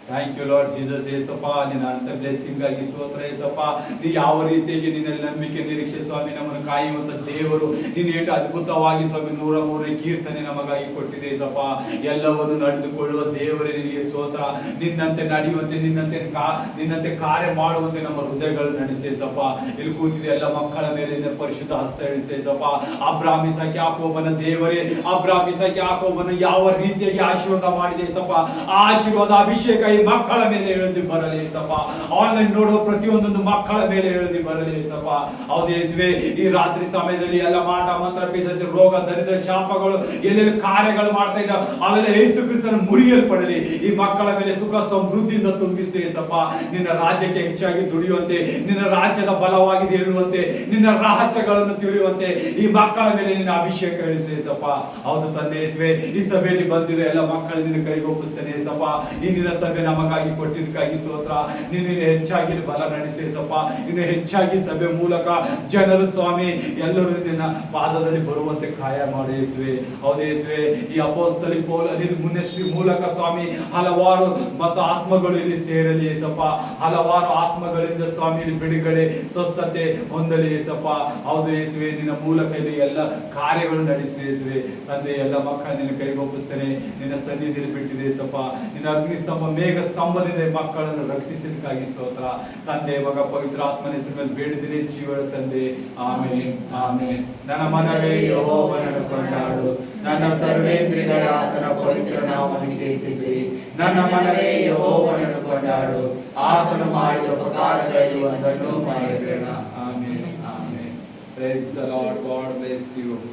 Thank you Lord Jesus. Yesappa ನಿನ್ನ ಅಂತ blessing ಆಗಿ ಸ್ತೋತ್ರ ಏಸಪ್ಪ. ನೀ ಯಾವ ರೀತಿಯಾಗಿ ನಿನ್ನಲ್ಲಿ ನಂಬಿಕೆ ನಿರೀಕ್ಷೆ ಸ್ವಾಮಿ ನಮ್ಮನ್ನು ಕಾಯುವಂತ ದೇವರು. ನೀನು ಎಷ್ಟು ಅದ್ಭುತವಾಗಿ ಸ್ವಾಮಿ 103 ಕೀರ್ತನೆ ನಮಗಾಗಿ ಕೊಟ್ಟಿದೆ ಏಸಪ್ಪ. ಎಲ್ಲವನ್ನು ನಡೆದುಕೊಳ್ಳುವ ದೇವರೇ ನಿನಗೆ ಸ್ತೋತ್ರ. ನಿನ್ನಂತೆ ನಡೆಯುವಂತೆ ನಿನ್ನಂತೆ ಕಾರ್ಯ ಮಾಡುವಂತೆ ನಮ್ಮ ಹೃದಯಗಳು ನಡೆಸೇಸಪ್ಪ. ಇಲ್ಲಿ ಕೂತಿದೆ ಎಲ್ಲ ಮಕ್ಕಳ ಮೇಲೆ ಪರಿಶುದ್ಧ ಹಸ್ತ ಇಳಿಸೇಸಪ್ಪ. ಅಬ್ರಾಹ್ಮ ಇಸಾಕ ಯಾಕೋಬನ ದೇವರೇ, ಅಬ್ರಾಹ್ಮ ಇಸಾಕ ಯಾಕೋಬನ ಯಾವ ರೀತಿಯಾಗಿ ಆಶೀರ್ವಾದ ಮಾಡಿದೆ ಏಸಪ್ಪ. ಆ ಆಶೀರ್ವಾದ ಅಭಿಷೇಕ ಈ ಮಕ್ಕಳ ಮೇಲೆ ಎಳೆದು ಬರಲಿ ಏಸಪ್ಪ. ಆನ್ಲೈನ್ ನೋಡುವ ಪ್ರತಿಯೊಂದೊಂದು ಮಕ್ಕಳ ಮೇಲೆ ಎಳೆದು ಬರಲಿ ಏಸಪ್ಪ. ಹೌದು ಯೇಸುವೆ, ಈ ರಾತ್ರಿ ಸಮಯದಲ್ಲಿ ಎಲ್ಲ ಮಾಟ ಮಂತ್ರ ಪಿಶಾಚ ರೋಗ ದರಿದ್ರ ಶಾಪಗಳು ಎಲ್ಲೆಲ್ಲಿ ಕಾರ್ಯಗಳು ಮಾಡ್ತಾ ಇದ್ದ ಅವೆಲ್ಲ ಯೇಸು ಕ್ರಿಸ್ತನ ಮುರಿಯಲ್ಪಡಲಿ. ಈ ಮಕ್ಕಳ ಮೇಲೆ ಸುಖ ಸಮೃದ್ಧಿಯಿಂದ ತುಂಬಿಸಿ ಏಸಪ್ಪ. ನಿನ್ನ ರಾಜ್ಯಕ್ಕೆ ಹೆಚ್ಚಾಗಿ ದುಡಿಯುವಂತೆ, ನಿನ್ನ ರಾಜ್ಯದ ಬಲವಾಗಿದೆ ಹೇಳುವಂತೆ, ನಿನ್ನ ರಹಸ್ಯಗಳನ್ನು ತಿಳಿಯುವಂತೆ ಈ ಮಕ್ಕಳ ಮೇಲೆ ನಿನ್ನ ಅಭಿಷೇಕ ಇಳಿಸಿ ಏಸಪ್ಪ. ಹೌದು ತಂದೆ ಯೇಸುವೆ, ಈ ಸಭೆಯಲ್ಲಿ ಬಂದಿರೋ ಎಲ್ಲ ಮಕ್ಕಳು ನಿನ್ನ ಕೈಗೆ ಒಪ್ಪಿಸ್ತೇನೆ ಏಸಪ್ಪ. ಈ ನಿನ್ನ ಸಭೆ ನಮಗಾಗಿ ಕೊಟ್ಟಿದ್ದಕ್ಕಾಗಿ ಸ್ತೋತ್ರ. ನೀನು ಹೆಚ್ಚಾಗಿ ಬಲ ನಡೆಸೇಸಪ್ಪ. ಇನ್ನು ಹೆಚ್ಚಾಗಿ ಸಭೆ ಮೂಲಕ ಜನರು ಸ್ವಾಮಿ ಎಲ್ಲರೂ ನಿನ್ನ ಪಾದದಲ್ಲಿ ಬರುವಂತೆ ಕಾಯ ಮಾಡಿ ಯೇಸುವೆ. ಹೌದು ಯೇಸುವೆ, ಈ ಅಪೊಸ್ತಲಿಕ ಮುನ್ನಶ್ರೀ ಮೂಲಕ ಸ್ವಾಮಿ ಹಲವಾರು ಮತ್ತು ಆತ್ಮಗಳು ಇಲ್ಲಿ ಸೇರಲಿ ಏಸಪ್ಪ. ಹಲವಾರು ಆತ್ಮಗಳಿಂದ ಸ್ವಾಮಿ ಇಲ್ಲಿ ಬಿಡುಗಡೆ ಸ್ವಸ್ಥತೆ ಹೊಂದಲಿ ಏಸಪ್ಪ. ಹೌದು ಯೇಸುವೆ, ನಿನ್ನ ಮೂಲಕ ಇಲ್ಲಿ ಎಲ್ಲ ಕಾರ್ಯಗಳು ನಡೆಸಿ ಯೇಸುವೆ. ತಂದೆ ಎಲ್ಲ ಮಕ್ಕಳ ನಿನ್ನ ಕೈಗೊಪ್ಪಿಸ್ತೇನೆ. ನಿನ್ನ ಸನ್ನಿಧಿಯಲ್ಲಿ ಬಿಟ್ಟಿದೆ ಏಸಪ್ಪ. ನಿನ್ನ ಅಗ್ನಿಸ್ತಂಭ ಮೇಘ ಸ್ತಂಭದಿಂದ ಮಕ್ಕಳನ್ನು ರಕ್ಷಿಸಿದಕ್ಕಾಗಿ ಸ್ತೋತ್ರ. ತಂದೆ ಮಗ ಪವಿತ್ರ ಆತ್ಮನ ಹೆಸರಿನಲ್ಲಿ ಬೇಡಿದರೆ ಜೀವನ ತಂದೆ. ಆಮೇಲೆ ಆಮೇಲೆ. ನನ್ನ ಮನವೇ ಯೆಹೋವನನ್ನು ಕೊಂಡಾಡು, ನನ್ನ ಸರ್ವೇಂದ್ರಿಯಗಳ ಆತನ ಪವಿತ್ರ ನಾಮವನ್ನು ಕೀರ್ತಿಸಿರಿ. ನನ್ನ ಮನವೇ ಯೆಹೋವನನ್ನು ಕೊಂಡಾಡು, ಆತನು ಮಾಡಿದ ಉಪಕಾರಗಳಲ್ಲಿ ಒಂದನ್ನು ಮರೆಯಬೇಡ. ಆಮೇಲೆ ಆಮೇಲೆ. Praise the Lord. God bless you.